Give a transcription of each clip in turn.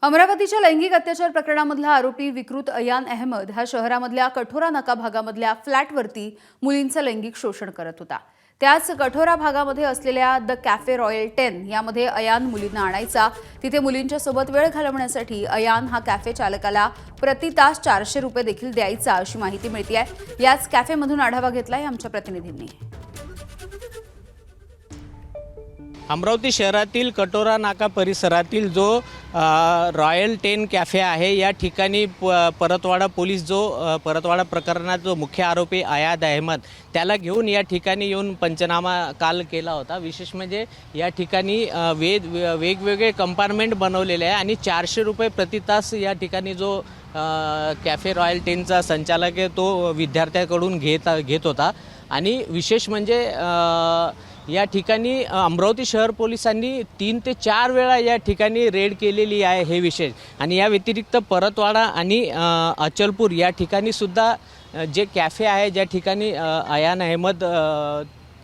अमरावतीच्या लैंगिक अत्याचार प्रकरणामधला आरोपी विकृत अयान अहमद हा शहरामधल्या कठोरा नाका भागामधल्या फ्लॅटवरती मुलींचं लैंगिक शोषण करत होता। त्याच कठोरा भागामध्ये असलेल्या द कॅफे रॉयल 10 यामध्ये अयान मुलींना आणायचा। तिथे मुलींच्या सोबत वेळ घालवण्यासाठी अयान हा कॅफे चालकाला प्रति तास 400 रुपये देखील द्यायचा अशी माहिती मिळते। याच कॅफेमधून आढावा घेतलाय आमच्या प्रतिनिधींनी। अमरावती शहरातील कटोरा नाका परिसरातील जो रॉयल 10 कॅफे आहे या ठिकाणी परतवाडा पोलीस जो परतवाडा प्रकरणात जो मुख्य आरोपी अयान अहमद त्याला घेऊन या ठिकाणी येऊन पंचनामा काल केला होता। विशेष म्हणजे या ठिकाणी वेगवेगळे कंपार्टमेंट बनवलेले आहे आणि 400 रुपये प्रति तास या ठिकाणी जो कॅफे रॉयल 10चा संचालक आहे तो विद्यार्थ्यांकडून घेत होता। आणि विशेष म्हणजे या ठिकाणी अमरावती शहर पोलिसांनी 3 ते 4 वेळा या ठिकाणी रेड केलेली आहे हे विशेष। आणि या व्यतिरिक्त परतवाडा आणि अचलपूर या ठिकाणी सुद्धा जे कॅफे आहे ज्या ठिकाणी अयान अहमद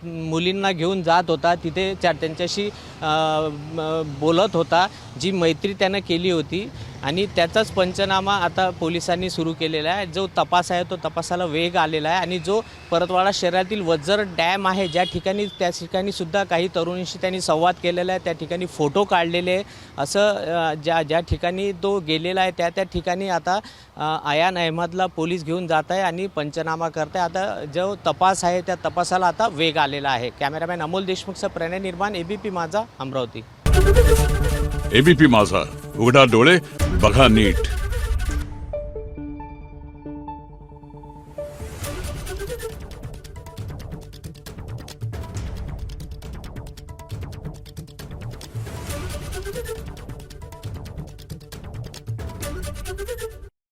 मुलींना घेऊन जात होता तिथे त्यांच्याशी बोलत होता, जी मैत्री त्यानं केली होती आणि त्याचाच पंचनामा आता पोलिसांनी सुरू केलेला आहे। जो तपास आहे तो तपासाला वेग आलेला आहे आणि जो परतवाडा शहरातील वज्जर डॅम आहे ज्या ठिकाणी त्या ठिकाणी सुद्धा काही तरुणींशी त्यांनी संवाद केलेला आहे, त्या ठिकाणी फोटो काढलेले असं ज्या ठिकाणी तो गेलेला आहे त्या ठिकाणी आता अयान अहमदला पोलीस घेऊन जात आहे आणि पंचनामा करत आहे। आता जो तपास आहे त्या तपासाला आता वेग आलेला आहे। कॅमेरामॅन अमोल देशमुखचा प्रणय निर्माण, एबीपी माझा, अमरावती। एबीपी माझा, उघडा डोळे बघा नीट।